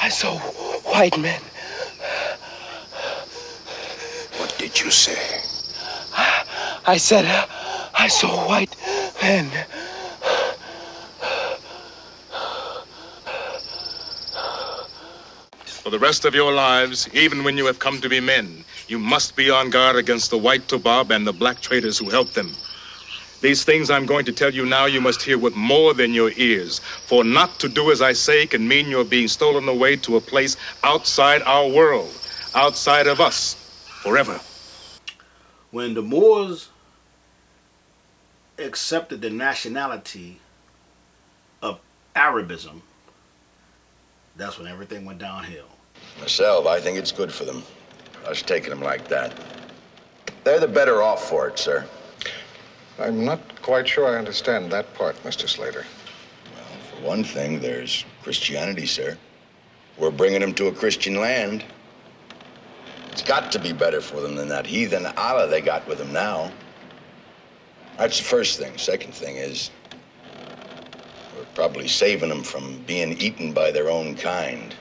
I saw white men. What did you say? I said I saw white men. For the rest of your lives, even when you have come to be men, you must be on guard against the white Toubab and the black traders who help them. These things I'm going to tell you now you must hear with more than your ears. For not to do as I say can mean you're being stolen away to a place outside our world, outside of us, forever. When the Moors accepted the nationality of Arabism, that's when everything went downhill. Myself, I think it's good for them, us taking them like that. They're the better off for it, sir. I'm not quite sure I understand that part, Mr. Slater. Well, for one thing, there's Christianity, sir. We're bringing them to a Christian land. It's got to be better for them than that heathen Allah they got with them now. That's the first thing. Second thing is, we're probably saving them from being eaten by their own kind.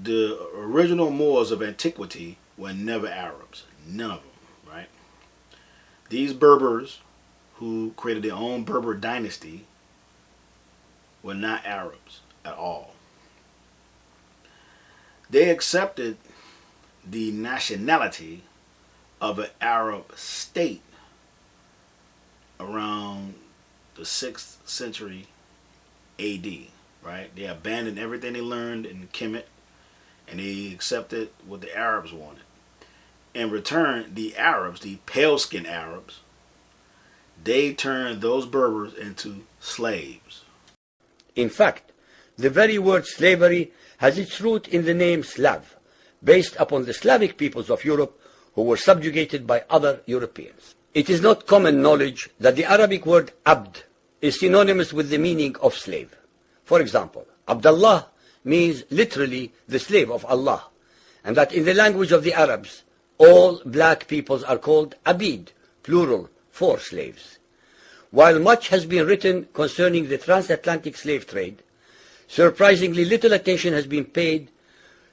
The original Moors of antiquity were never Arabs. None of them, right? These Berbers, who created their own Berber dynasty, were not Arabs at all. They accepted the nationality of an Arab state around the 6th century AD, right? They abandoned everything they learned in Kemet, and they accepted what the Arabs wanted. In return, the Arabs, the pale-skinned Arabs, they turned those Berbers into slaves. In fact, the very word slavery has its root in the name Slav, based upon the Slavic peoples of Europe who were subjugated by other Europeans. It is not common knowledge that the Arabic word abd is synonymous with the meaning of slave. For example, Abdullah means literally the slave of Allah, and that in the language of the Arabs, all black peoples are called abid, plural, for slaves. While much has been written concerning the transatlantic slave trade, surprisingly little attention has been paid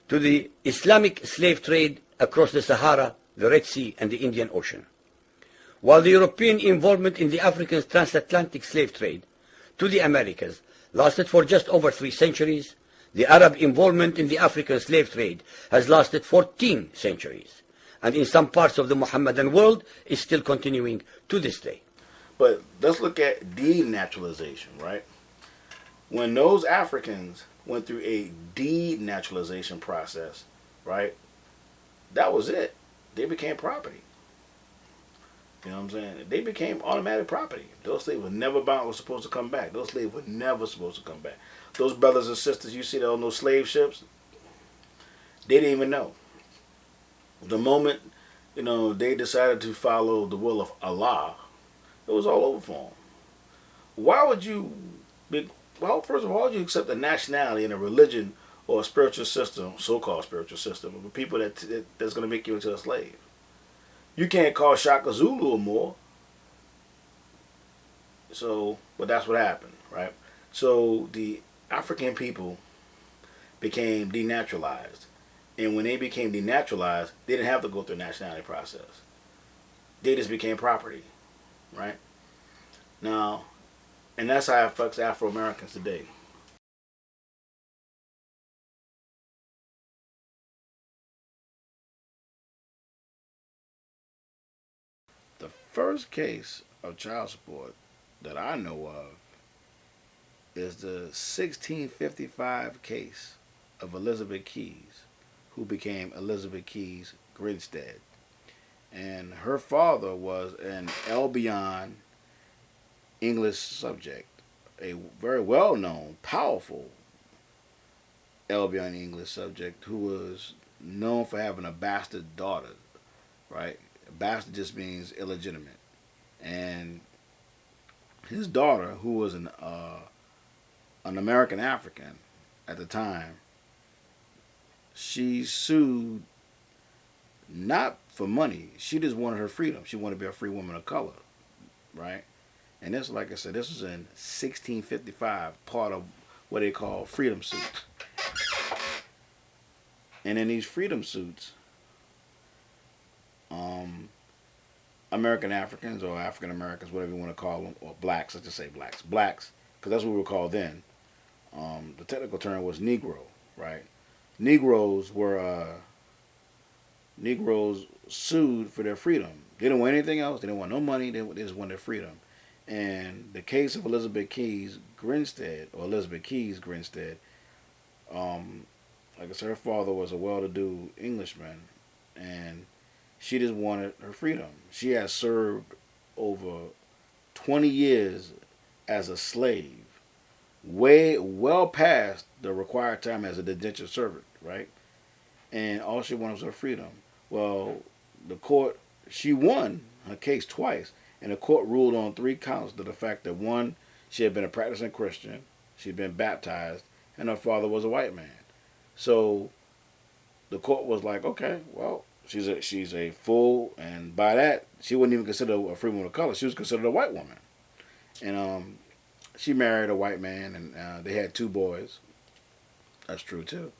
to the Islamic slave trade across the Sahara, the Red Sea, and the Indian Ocean. While the European involvement in the African transatlantic slave trade to the Americas lasted for just over 3 centuries, the Arab involvement in the African slave trade has lasted 14 centuries, and in some parts of the Mohammedan world is still continuing to this day. But let's look at denaturalization, right? When those Africans went through a denaturalization process, right, that was it. They became property. You know what I'm saying? They became automatic property. Those slaves were never supposed to come back. Those slaves were never supposed to come back. Those brothers and sisters you see that on those slave ships, they didn't even know. The moment, they decided to follow the will of Allah, it was all over for them. Why would you first of all, would you accept a nationality and a religion or a spiritual system, so-called spiritual system, of people that's going to make you into a slave? You can't call Shaka Zulu or more. So, but that's what happened, right? So the African people became denaturalized. And when they became denaturalized, they didn't have to go through a nationality process. They just became property, right? Now, and that's how it affects Afro-Americans today. The first case of child support that I know of is the 1655 case of Elizabeth Keys, who became Elizabeth Keys Grinstead. And her father was an Albion English subject, a very well-known, powerful Albion English subject who was known for having a bastard daughter, right? Bastard just means illegitimate. And his daughter, who was an American African at the time, she sued not for money. She just wanted her freedom. She wanted to be a free woman of color, right? And this, like I said, this was in 1655, part of what they call freedom suits. And in these freedom suits, American Africans or African Americans, whatever you want to call them, or blacks, let's just say blacks, because that's what we were called then. The technical term was Negro, right? Negroes were Negroes sued for their freedom. They didn't want anything else. They didn't want no money. They just wanted their freedom. And the case of Elizabeth Keys Grinstead, like I said, her father was a well-to-do Englishman, and she just wanted her freedom. She has served over 20 years as a slave, well past the required time as a indentured servant, right? And all she wanted was her freedom. Well, the court, she won her case twice, and the court ruled on 3 counts to the fact that, one, she had been a practicing Christian, she'd been baptized, and her father was a white man. So the court was like, okay, well, she's a full, and by that, she wasn't even considered a free woman of color. She was considered a white woman. And she married a white man, and they had 2 boys. That's true, too.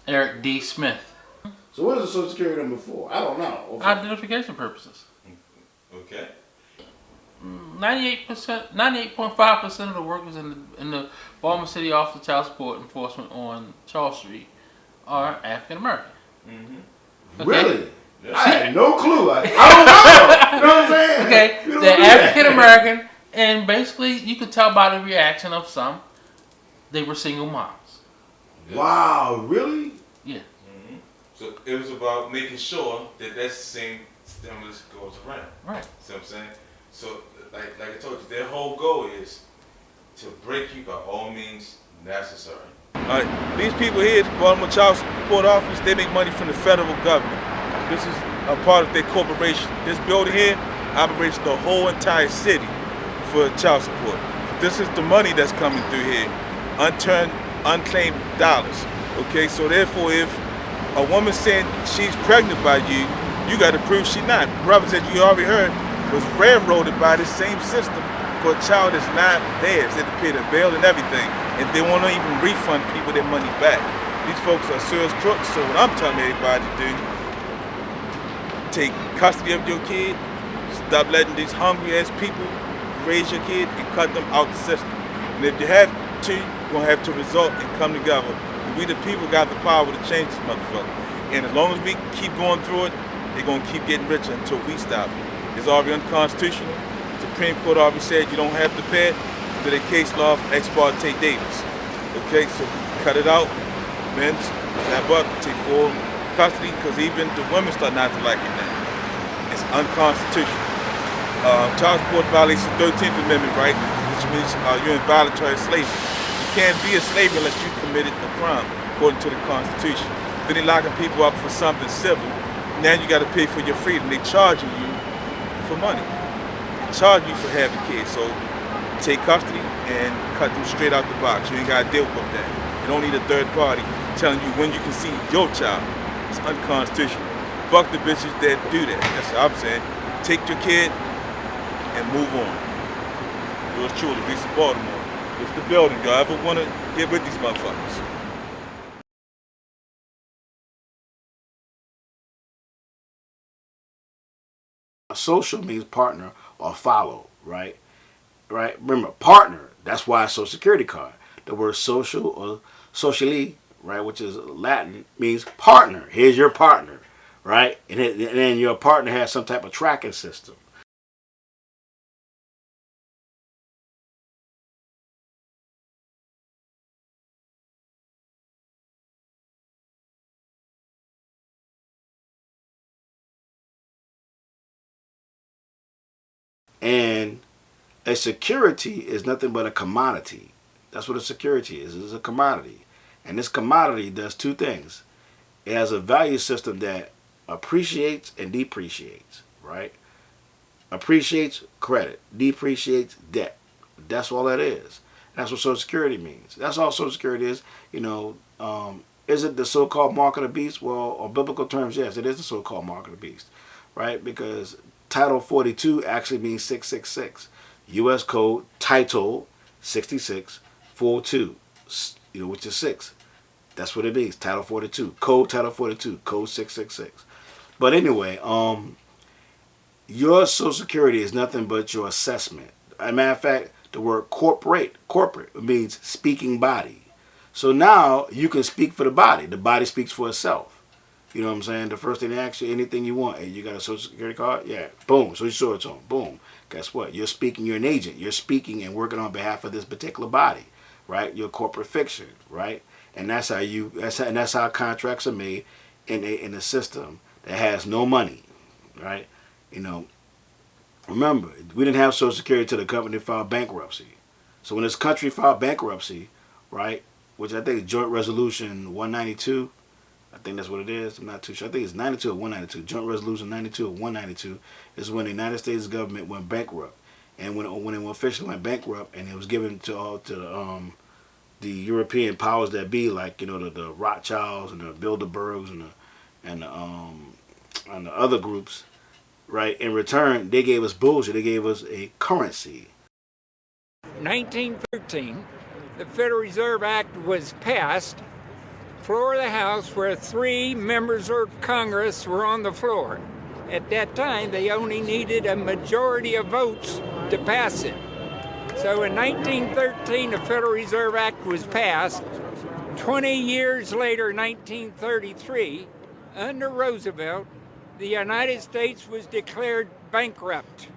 Eric D. Smith. So what is the Social Security number for? I don't know. Identification purposes. Okay. 98%, 98.5% of the workers in the Baltimore City Office of Child Support Enforcement on Charles Street are African American. Mm-hmm. Okay? Really? Yes. I had no clue. I don't know. You know what I'm saying? Okay, You don't they're do that. African American, and basically you could tell by the reaction of some, they were single moms. Wow, really? Yeah. Mm-hmm. So it was about making sure that that same stimulus goes around. Right. See what I'm saying? So, like I told you, their whole goal is to break you by all means necessary. These people here at the Baltimore Child Support Office, they make money from the federal government. This is a part of their corporation. This building here operates the whole entire city for child support. This is the money that's coming through here, unturned, unclaimed dollars. Okay, so therefore if a woman saying she's pregnant by you, you got to prove she's not. Brothers, as you already heard, was railroaded by the same system for a child that's not theirs. They have to pay the bail and everything, and they won't even refund people their money back. These folks are serious crooks, so what I'm telling everybody to do, take custody of your kid, stop letting these hungry-ass people raise your kid, and cut them out the system. And if you have to, you're going to have to resort and come together. We the people got the power to change this motherfucker. And as long as we keep going through it, they're going to keep getting richer until we stop it. It's already unconstitutional. The Supreme Court already said you don't have to pay it to the case law of ex parte Davis. Okay, so cut it out. Men, snap up, take full custody, because even the women start not to like it now. It's unconstitutional. Child support violates the 13th Amendment, right? Which means you're in voluntary slavery. You can't be a slave unless you committed a crime, according to the Constitution. Then they're locking people up for something civil. Now you got to pay for your freedom. They're charging you for money. They charge you for having kids. So take custody and cut them straight out the box. You ain't got to deal with that. You don't need a third party telling you when you can see your child. It's unconstitutional. Fuck the bitches that do that. That's what I'm saying. Take your kid and move on. Yours truly, Reese of Baltimore. It's the building. Y'all ever want to get with these motherfuckers? Social means partner or follow, right? Right? Remember, partner. That's why a social security card. The word social or socially, right, which is Latin, means partner. Here's your partner, right? And then your partner has some type of tracking system. And a security is nothing but a commodity. That's what a security is. It's a commodity. And this commodity does two things. It has a value system that appreciates and depreciates, right? Appreciates credit, depreciates debt. That's all that is. That's what Social Security means. That's all Social Security is. Is it the so-called mark of the beast? Well, on biblical terms, yes, it is the so-called mark of the beast, right? Because Title 42 actually means 666. U.S. Code Title 6642, which is 6. That's what it means. Title 42. Code Title 42. Code 666. But anyway, your Social Security is nothing but your assessment. As a matter of fact, the word corporate means speaking body. So now you can speak for the body. The body speaks for itself. You know what I'm saying? The first thing they ask you, anything you want. Hey, you got a Social Security card? Yeah. Boom. So you show it to them. Boom. Guess what? You're speaking. You're an agent. You're speaking and working on behalf of this particular body, right? Your corporate fiction, right? And that's how contracts are made in a system that has no money, right? Remember, we didn't have Social Security until the company filed bankruptcy. So when this country filed bankruptcy, right, which I think is Joint Resolution 192, I think that's what it is. I'm not too sure. I think it's 92 or 192. Joint Resolution 92 or 192 is when the United States government went bankrupt. And when it officially went bankrupt, and it was given to the European powers that be, like the Rothschilds and the Bilderbergs and the other groups, right? In return, they gave us bullshit. They gave us a currency. 1913, the Federal Reserve Act was passed. Floor of the House, where 3 members of Congress were on the floor. At that time, they only needed a majority of votes to pass it. So in 1913, the Federal Reserve Act was passed. 20 years later, 1933, under Roosevelt, the United States was declared bankrupt.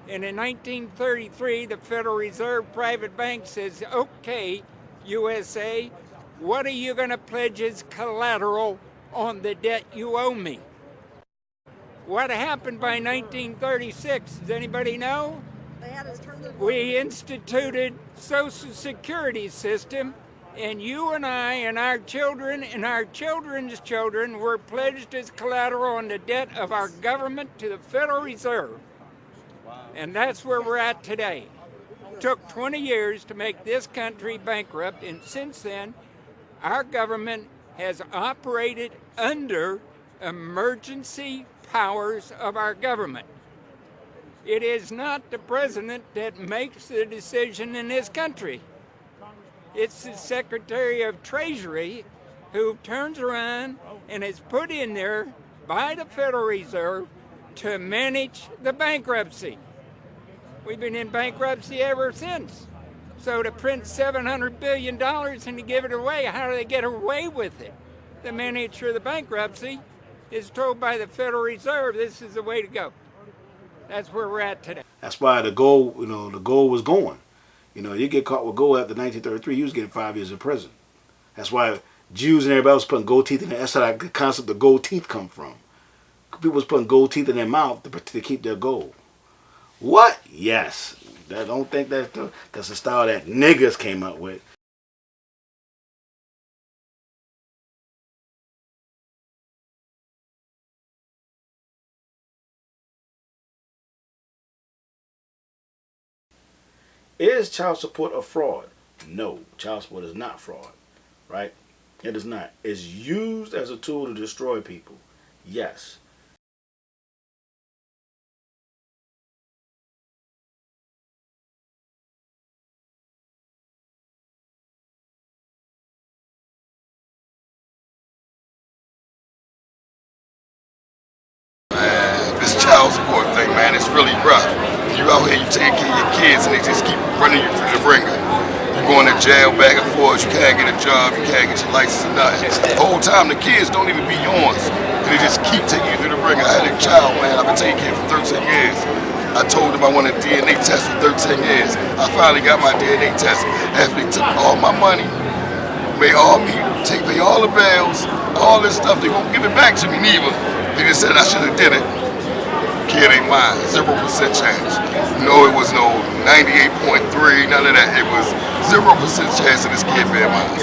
And in 1933, the Federal Reserve private bank says, okay, USA, what are you going to pledge as collateral on the debt you owe me? What happened by 1936? Does anybody know? We instituted Social Security system, and you and I and our children and our children's children were pledged as collateral on the debt of our government to the Federal Reserve. And that's where we're at today. It took 20 years to make this country bankrupt, and since then, our government has operated under emergency powers of our government. It is not the president that makes the decision in this country. It's the Secretary of Treasury who turns around and is put in there by the Federal Reserve to manage the bankruptcy. We've been in bankruptcy ever since. So to print $700 billion and to give it away, how do they get away with it? The manager of the bankruptcy is told by the Federal Reserve this is the way to go. That's where we're at today. That's why the gold was going. You get caught with gold after 1933, you was getting 5 years in prison. That's why Jews and everybody else putting gold teeth in there. That's how the concept of gold teeth come from. People was putting gold teeth in their mouth to keep their gold. What? Yes. I don't think that's the style that niggas came up with. Is child support a fraud? No, child support is not fraud, right? It is not. It's used as a tool to destroy people. Yes. This child support thing, man, it's really rough. You out here, you take care of your kids, and they just keep running you through the ringer. You going to jail back and forth, you can't get a job, you can't get your license or nothing. The whole time, the kids don't even be yours, and they just keep taking you through the ringer. I had a child, man, I've been taking care of for 13 years. I told them I wanted a DNA test for 13 years. I finally got my DNA test after they took all my money, pay all the bills, all this stuff. They won't give it back to me neither. They just said I should have did it. Kid ain't mine, 0% chance. No, it was no 98.3, none of that. It was 0% chance of this kid being mine.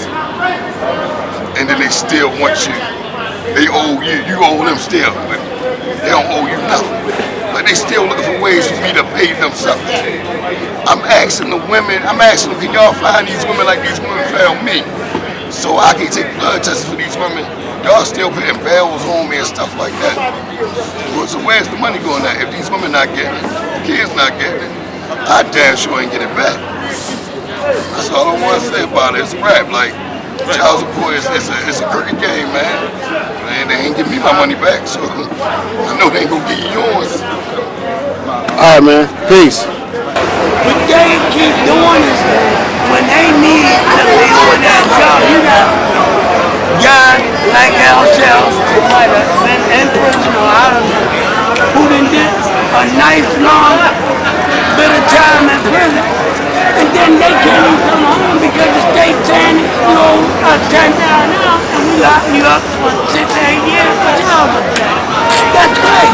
And then they still want you. They owe you, you owe them still, but they don't owe you nothing. But they still looking for ways for me to pay them something. I'm asking them, can y'all find these women like these women found me? So I can take blood tests for these women. Y'all still putting bills on me and stuff like that. So where's the money going at if these women not getting it? The kids not getting it. I damn sure ain't get it back. That's all I want to say about it. It's a rap. Like, child support it's a crooked game, man. And they ain't give me my money back, so I know they ain't gonna give you yours. All right, man. Peace. What they keep doing is when they need to be on that job, you got guys like ourselves who might have been in prison or out of prison, who done did a nice long bit of time in prison, and then they can't even come home because the state's saying you owe us $10,000 and we lock you up for 6 or 8 years for child support. That's crazy.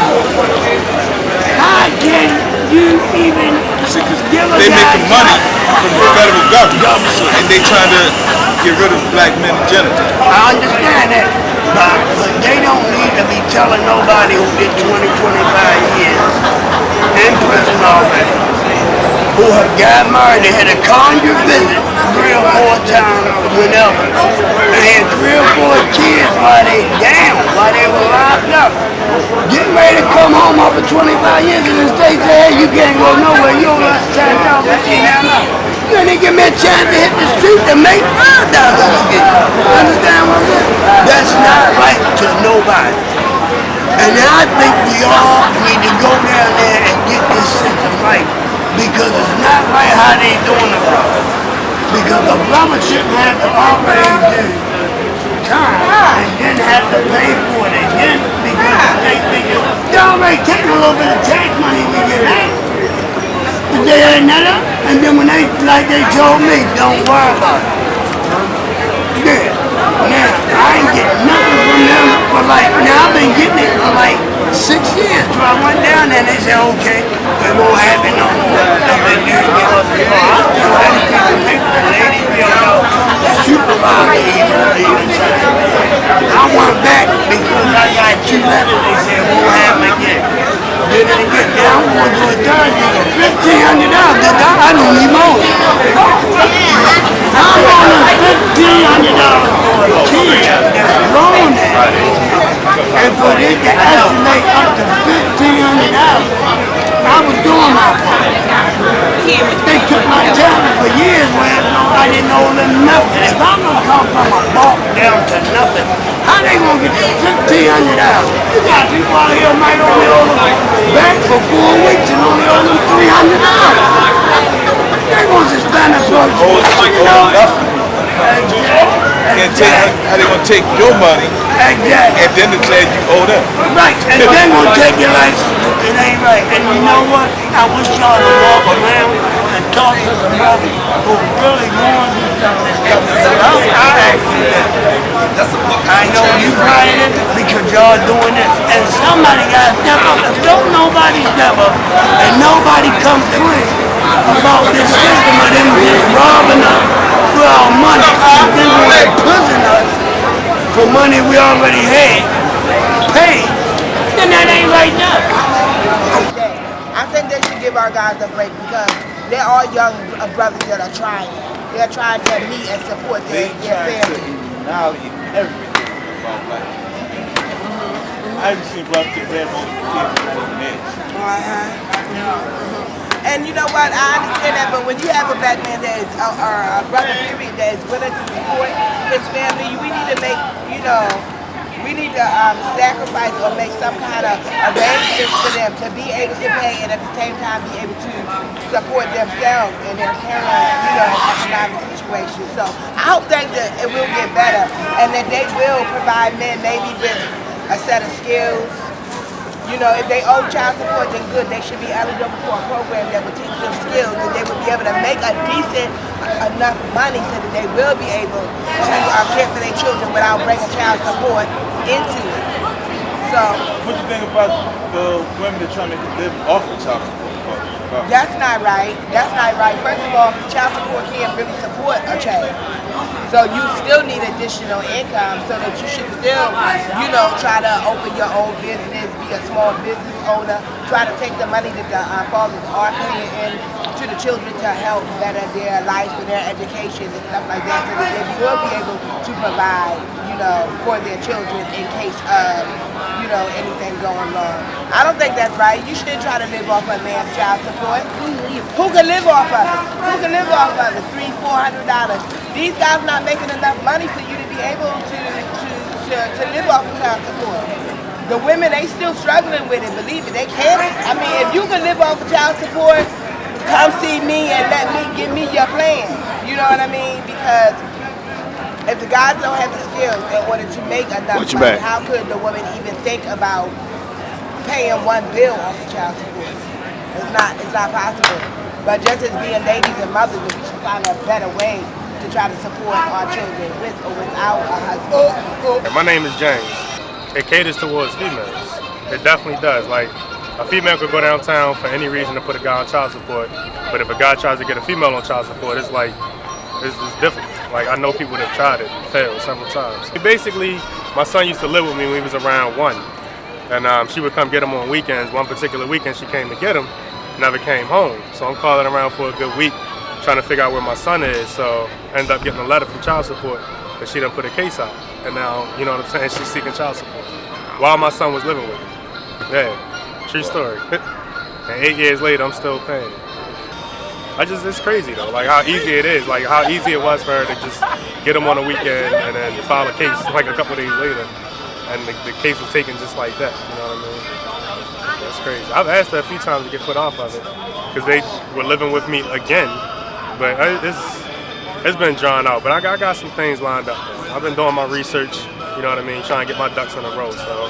How can you even give a They guy making money from the federal government, and they trying to get rid of black men in general. I understand that, but they don't need to be telling nobody who did 20, 25 years in prison already, who have got married, they had a conjugal visit 3 or 4 times whenever, and had 3 or 4 kids while they down, while they were locked up, getting ready to come home after 25 years and the state say, hey, you can't go nowhere, you owe us $10,000, $15,000. You didn't give me a chance to hit the street to make $5 again. Understand what I'm saying? That's not right to nobody. And I think we all need to go down there and get this system right. Because it's not right how they doing the brother. Because the brother shouldn't have to already do time and then have to pay for it again because they think they already taking a little bit of tax money we get out. They had another, and then when they, like they told me, don't worry about it. Yeah. Now, I ain't getting nothing from them for like, now I've been getting it for like 6 years. So I went down there and they said, okay, it won't happen no more. And then you give us the car. I still had to keep the paper, the lady, the supervisor even said, I went back because I got 2 letters. They said, it won't happen again. Did it again. Now I'm going to do a third nigga. $1,500. I don't need more. I'm on $1,500 for a kid that's grown now. And for this to estimate up to $1,500, I was doing my part. They took my talent for years where I didn't owe them nothing. If I'm going to come from a bulk down to nothing, how they going to get to $1,500? You got people out here might only owe them back for 4 weeks and only owe them $300. They're going to spend it for How they gonna take your money and then declare you owe them? Right, and then gonna take your license. It ain't right. And you know what? I wish y'all to walk around and talk to some brothers who really want to do some of this stuff. I know you crying it because y'all doing this, and somebody gotta step up. If don't nobody step up and nobody come clean about this system of them just robbing us for our money and then we're imprisoning us for money we already had paid, then that ain't right now. I think they should give our guys a break because they're all young brothers that are trying. They're trying to meet and support their family. nationality and everything about black people. I haven't seen brothers get red votes for kids that don't even age. And you know what? I understand that, but when you have a black man that is, or a brother period that is willing to support his family, we need to make, you know, we need to sacrifice or make some kind of arrangements for them to be able to pay and at the same time be able to support themselves in their current, you know, economic situation. So I hope that it will get better and that they will provide men maybe with a set of skills. You know, if they owe child support, then good. They should be eligible for a program that would teach them skills and they would be able to make a decent enough money so that they will be able to care for their children without bringing child support into it. So, what do you think about the women that try to make a living off of child support? That's not right. That's not right. First of all, child support can't really support a child. So you still need additional income so that you should still, you know, try to open your own business, be a small business owner, try to take the money that the fathers are paying in to the children to help better their life and their education and stuff like that so that they will be able to provide, you know, for their children in case of, you know, anything going wrong. I don't think that's right. You shouldn't try to live off a man's child support. Who can live off of it? Who can live off of it? $300-400. These guys not making enough money for you to be able to live off of child support. The women, they still struggling with it, believe it, they can't. I mean, if you can live off of child support, come see me and give me your plan. You know what I mean? Because if the guys don't have the skills in order to make enough money, how could the woman even think about paying one bill off of child support? It's not possible. But just as being ladies and mothers, we should find a better way to try to support our children with or without a husband. My name is James. It caters towards females. It definitely does. Like, a female could go downtown for any reason to put a guy on child support, but if a guy tries to get a female on child support, it's like, it's difficult. Like, I know people that have tried it and failed several times. Basically, my son used to live with me when he was around 1. And she would come get him on weekends. One particular weekend she came to get him, never came home. So I'm calling around for a good week trying to figure out where my son is. So I ended up getting a letter from child support that she done put a case out. And now, you know what I'm saying, she's seeking child support while my son was living with me. Yeah, true story. And 8 years later, I'm still paying. It's crazy though, like how easy it is, like how easy it was for her to just get him on a weekend and then file a case like a couple days later. And the case was taken just like that, you know what I mean? That's crazy. I've asked her a few times to get put off of it because they were living with me again. But it's been drawn out, but I got some things lined up. I've been doing my research, you know what I mean, trying to get my ducks in a row, so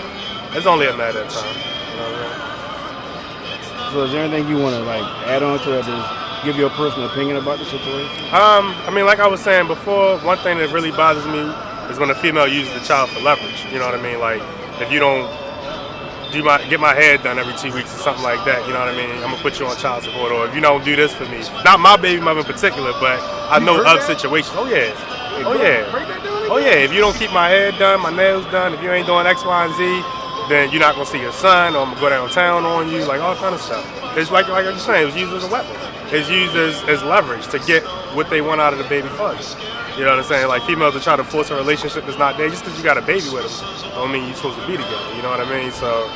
it's only a matter of time, you know what I mean? So is there anything you want to like add on to it, just give your personal opinion about the situation? I mean, like I was saying before, one thing that really bothers me is when a female uses the child for leverage, you know what I mean? Like, if you don't get my hair done every 2 weeks or something like that, you know what I mean? I'm gonna put you on child support, or if you don't do this for me, not my baby mother in particular, but I know of situations. Oh yeah, oh yeah, oh yeah. If you don't keep my hair done, my nails done, if you ain't doing X, Y, and Z, then you're not gonna see your son, or I'm gonna go downtown on you, like all kind of stuff. It's like I'm saying, it was used as a weapon. It's used as leverage to get what they want out of the baby fathers. You know what I'm saying? Like, females are trying to force a relationship that's not there. Just because you got a baby with them don't mean you're supposed to be together. You know what I mean? So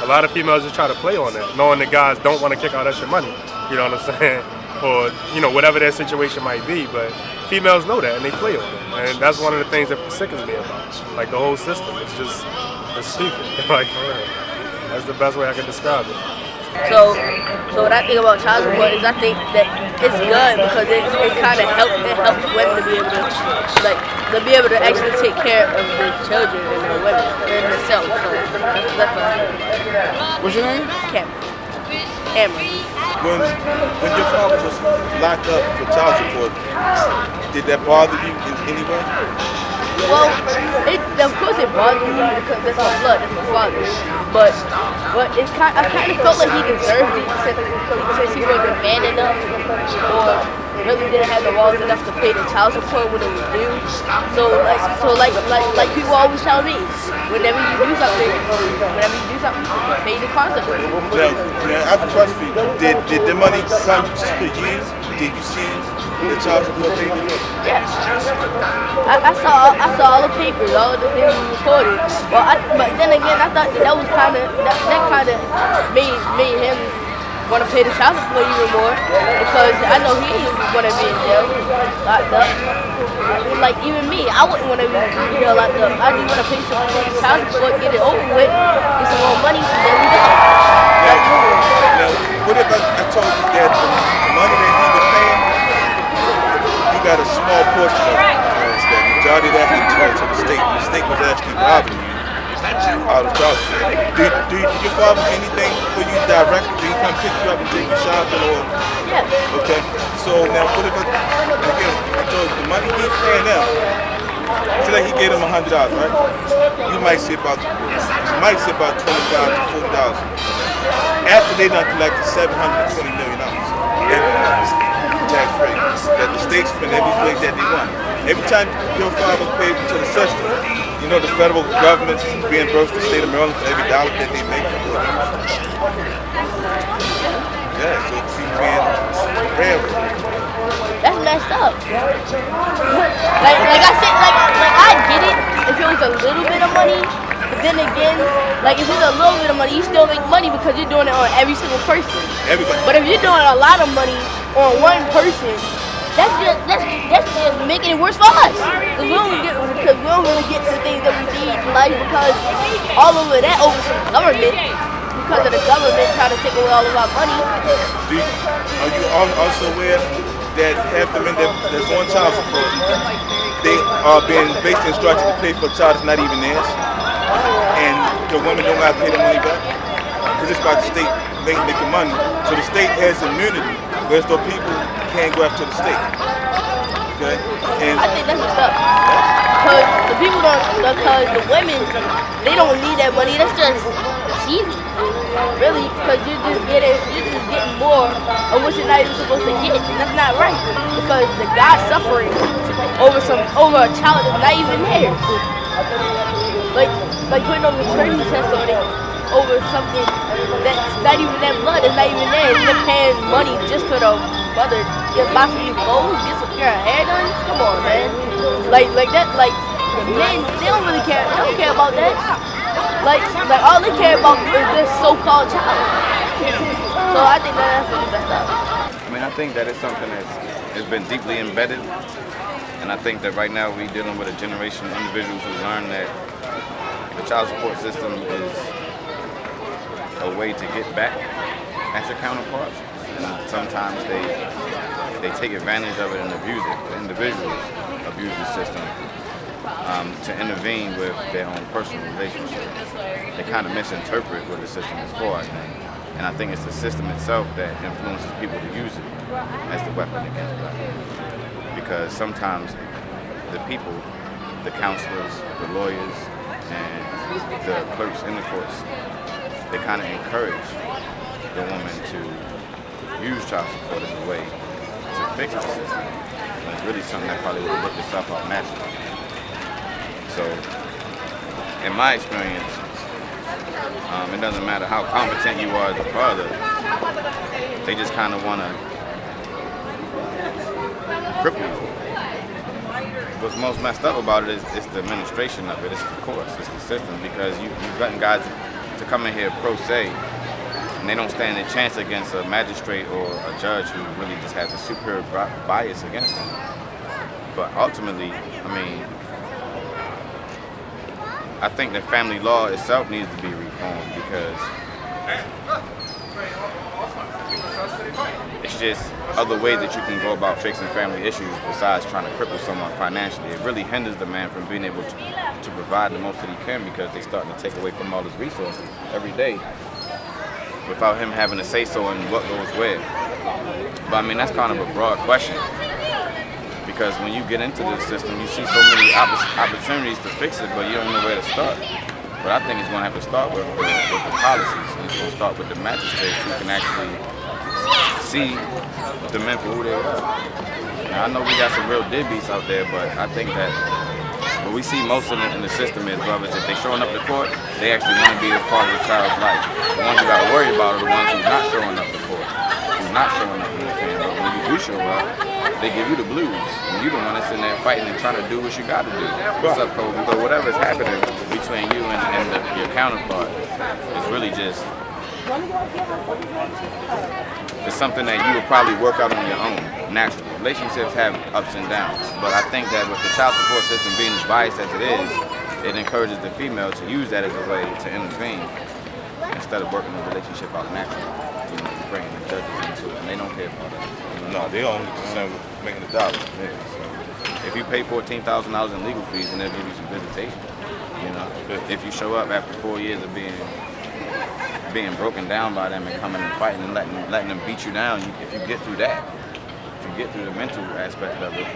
a lot of females just try to play on that, knowing that guys don't want to kick out extra money. You know what I'm saying? Or, you know, whatever their situation might be. But females know that, and they play on it. And that's one of the things that sickens me about it. Like, the whole system. It's stupid. Like, for real. That's the best way I can describe it. So what I think about child support is I think that it's good because it kind of helps women to be able to actually take care of the children and the women and themselves. So that's all. What's your name? Cameron. When your father was locked up for child support, did that bother you in any way? Well, of course it bothered me because that's my blood, that's my father. But I kind of felt like he deserved it since he wasn't man enough or really didn't have the walls enough to pay the child support when it was due. So like people always tell me, whenever you do something, pay the consequences. Now, I have a question for you. Did the money come to you Did you see the child support payment? Yeah. I saw all the papers, all the things recorded. But then again, I thought that was kind of made him want to pay the child support even more, because I know he want to be in jail, locked up. Like even me, I wouldn't want to be in jail locked up. I just want to pay some child support, get it over with, get some more money, and then we go. Now, what if I told you that the money that he was paying, he got a small portion of it? The majority of that he told to the state. The state was actually robbing you out of child support. Did your father do anything for you directly? Did he come pick you up and take you shopping or? Yeah. Okay. So now, what if I told you the money he's paying them? So like he gave them $100, right? You might see about $25 to $40. After they done collected $720 million, tax free, that the state spend every place that they want. Every time your father paid to the system, you know the federal government reimbursed the state of Maryland for every dollar that they make. Yeah, so it's being railroad. That's messed up. like I said, like I get it if it was a little bit of money, but then again, like if it's a little bit of money, you still make money because you're doing it on every single person. Everybody. But if you're doing a lot of money on one person, that's just making it worse for us. Because we don't really get the things that we need in life because all over that over some government. Because of the government trying to take away all of our money. Are you also aware that half the men that's on child support, they are being basically instructed to pay for a child that's not even theirs, and the women don't have to pay the money back because it's about the state making money. So the state has immunity, whereas though people can't go after the state. Okay, and I think that's what's up. Because the people because the women, they don't need that money. That's easy. Really, because you're just getting more of what you're not even supposed to get. And that's not right. Because the guy's suffering over a child that's not even theirs. Like putting on maternity test on it over something that's not even that blood, that's not even there. You're paying money just for the mother get buy some new clothes, get some hair done. Come on, man. Like that, like the men, they don't really care. They don't care about that. Like all they care about is this so-called child. So I think that's really messed up. I mean, I think that it's something that's been deeply embedded, and I think that right now we're dealing with a generation of individuals who learn that the child support system is a way to get back at your counterparts, and sometimes they take advantage of it and abuse it. The individuals abuse the system to intervene with their own personal relationships. They kind of misinterpret what the system is for, I think. And I think it's the system itself that influences people to use it as the weapon against black people. Because sometimes the people, the counselors, the lawyers, and the clerks in the courts, they kind of encourage the woman to use child support as a way to fix the system. And it's really something that probably would have worked itself out naturally. So, in my experience, it doesn't matter how competent you are as a father, they just kind of want to cripple you. What's most messed up about it is the administration of it, it's the courts, it's the system, because you've gotten guys to come in here pro se, and they don't stand a chance against a magistrate or a judge who really just has a superior bias against them. But ultimately, I mean, I think that family law itself needs to be reformed because it's just other ways that you can go about fixing family issues besides trying to cripple someone financially. It really hinders the man from being able to provide the most that he can because they're starting to take away from all his resources every day without him having a say-so in what goes where. But I mean, that's kind of a broad question. Because when you get into this system, you see so many opportunities to fix it, but you don't know where to start. But I think it's going to have to start with the policies. It's going to start with the magistrates who can actually see the men for who they are. Now, I know we got some real deadbeats out there, but I think that what we see most in the system is, brothers, if they're showing up to court, they actually want to be a part of the child's life. The ones you got to worry about are the ones who's not showing up to court, who's not showing up in the family. But when you you show up, they give you the blues. And you the one that's in there fighting and trying to do what you got to do. What's up, Kobe? But whatever's happening between you and your counterpart is really just, it's something that you would probably work out on your own, naturally. Relationships have ups and downs, but I think that with the child support system being as biased as it is, it encourages the female to use that as a way to intervene instead of working the relationship out naturally. You know, bringing the judges into it, and they don't care about that. No, they only concerned with making a dollar. Yeah, so if you pay $14,000 in legal fees, and they'll give you some visitation. You know, if you show up after 4 years of being broken down by them and coming and fighting and letting them beat you down, if you get through that, if you get through the mental aspect of it,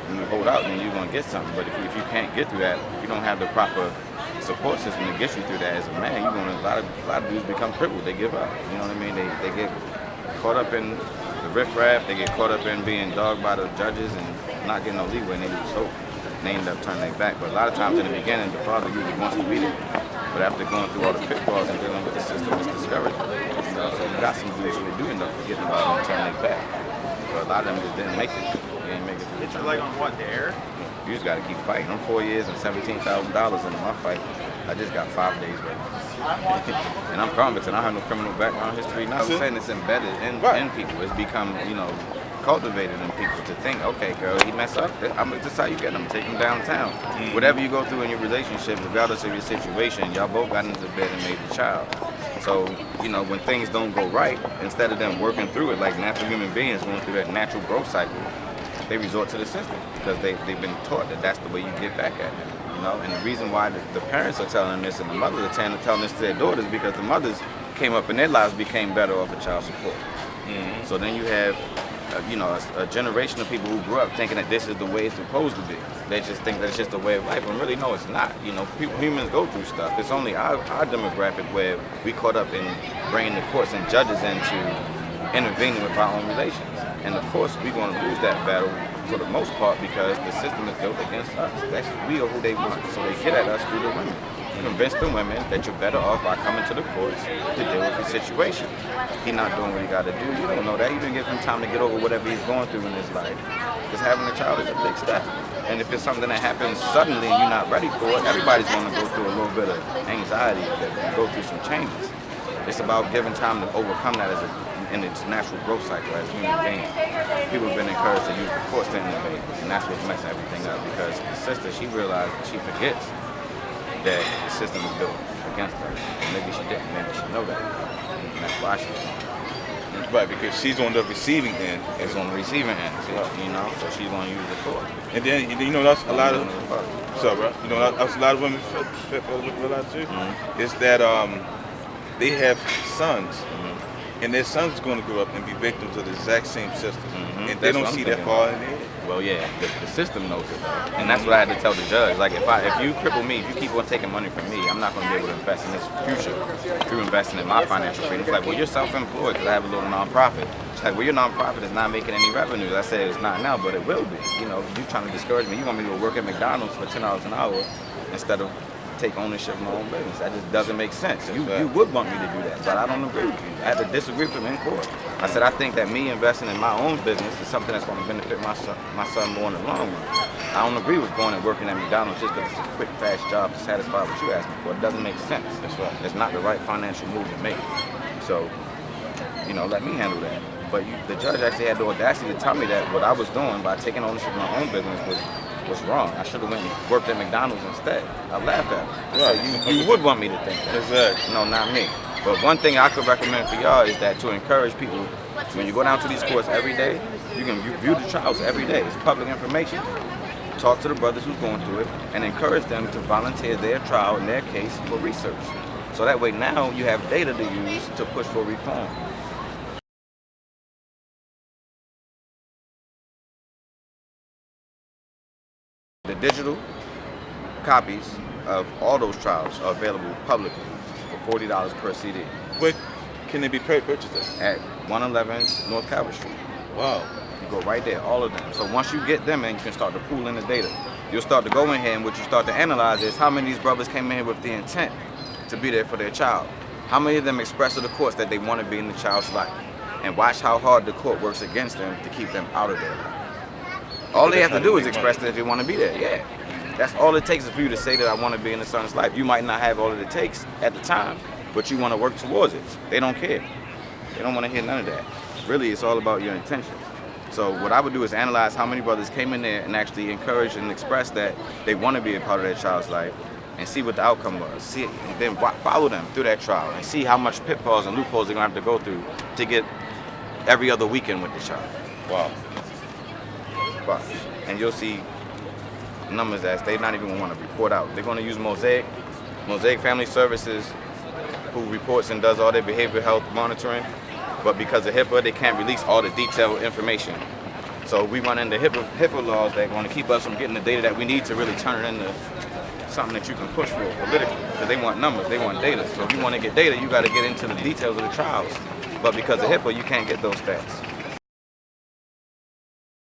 and you hold out, then you're gonna get something. But if you can't get through that, if you don't have the proper support system to get you through that as a man, you're gonna a lot of dudes become crippled. They give up. You know what I mean? They get caught up in the riffraff. They get caught up in being dogged by the judges and not getting no leeway, and they lose hope. And they end up turning their back. But a lot of times in the beginning, the father usually wants to be there. But after going through all the pitfalls and dealing with the system, it's discouraging. You know, so you got some dudes who do end up forgetting about it and turning their back. But a lot of them just didn't make it. They didn't make it through the It's like on what, the air? You just got to keep fighting. I'm 4 years and $17,000 into my fight. I just got 5 days right now. And I'm promised, and I have no criminal background history. Not saying it's embedded in people. It's become, you know, cultivated in people to think, okay, girl, he messed up. This is how you get him. Take him downtown. Whatever you go through in your relationship, regardless of your situation, y'all both got into bed and made the child. So, you know, when things don't go right, instead of them working through it like natural human beings going through that natural growth cycle, they resort to the system because they've been taught that that's the way you get back at them. You know, and the reason why the parents are telling this and the mothers are telling this to their daughters because the mothers came up and their lives became better off of child support. So then you have, you know, a generation of people who grew up thinking that this is the way it's supposed to be. They just think that it's just a way of life, and really, no, it's not. You know, humans go through stuff. It's only our demographic where we caught up in bringing the courts and judges into intervening with our own relations. And of course, we're going to lose that battle for the most part because the system is built against us. We are who they want, so they get at us through the women. Convince the women that you're better off by coming to the courts to deal with your situation. He's not doing what he got to do. You don't know that. You didn't give him time to get over whatever he's going through in his life. Just having a child is a big step. And if it's something that happens suddenly and you're not ready for it, everybody's going to go through a little bit of anxiety and go through some changes. It's about giving time to overcome that in its natural growth cycle as human beings. People have been encouraged to use the courts to innovate, and that's what's messing everything up because the sister, she realized, she forgets that the system is built against her. Maybe she didn't, maybe she know that. And that's why she's doing it. Right, because she's on the receiving end. It's on the receiving end, you know, so she's going to use the court. And then, you know, that's a lot of, what's up, bro? You know, that's a lot of women realize too, is that they have sons, and their sons are going to grow up and be victims of the exact same system. And they don't see that far in there. Well, yeah, the system knows it, though. And that's what I had to tell the judge. Like, if you cripple me, if you keep on taking money from me, I'm not going to be able to invest in this future through investing in my financial freedom. It's like, well, you're self-employed because I have a little nonprofit. It's like, well, your nonprofit is not making any revenues. I said it's not now, but it will be. You know, you're trying to discourage me. You want me to go work at McDonald's for $10 an hour instead of take ownership of my own business. That just doesn't make sense. You would want me to do that, but I don't agree with you. I had to disagree with him in court. I said, I think that me investing in my own business is something that's going to benefit my son more in the long run. I don't agree with going and working at McDonald's just because it's a quick, fast job to satisfy what you asked me for. It doesn't make sense. That's right. It's not the right financial move to make. So, you know, let me handle that. But the judge actually had the audacity to tell me that what I was doing by taking ownership of my own business was wrong. I should have went and worked at McDonald's instead. I laughed at him. I said, you would want me to think that. Exactly. No, not me. But one thing I could recommend for y'all is that to encourage people, when you go down to these courts every day, you can view the trials every day. It's public information. Talk to the brothers who's going through it and encourage them to volunteer their trial and their case for research. So that way now you have data to use to push for reform. The digital copies of all those trials are available publicly for $40 per CD. Where can they be purchased at? At 111 North Calvert Street. Wow. You go right there, all of them. So once you get them in, you can start to pool in the data. You'll start to go in here, and what you start to analyze is how many of these brothers came in here with the intent to be there for their child. How many of them expressed to the courts that they want to be in the child's life? and watch how hard the court works against them to keep them out of their life. All they have to do is express that they want to be there. Yeah, that's all it takes is for you to say that I want to be in the son's life. You might not have all that it takes at the time, but you want to work towards it. They don't care. They don't want to hear none of that. Really, it's all about your intentions. So what I would do is analyze how many brothers came in there and actually encouraged and expressed that they want to be a part of their child's life, and see what the outcome was. See, and then follow them through that trial and see how much pitfalls and loopholes they're gonna have to go through to get every other weekend with the child. Wow. Wow. And you'll see numbers that they're not even gonna want to report out. They're gonna use Mosaic Family Services, who reports and does all their behavioral health monitoring. But because of HIPAA, they can't release all the detailed information. So we run into HIPAA laws that are going to keep us from getting the data that we need to really turn it into something that you can push for politically. Because they want numbers, they want data. So if you want to get data, you got to get into the details of the trials. But because of HIPAA, you can't get those stats.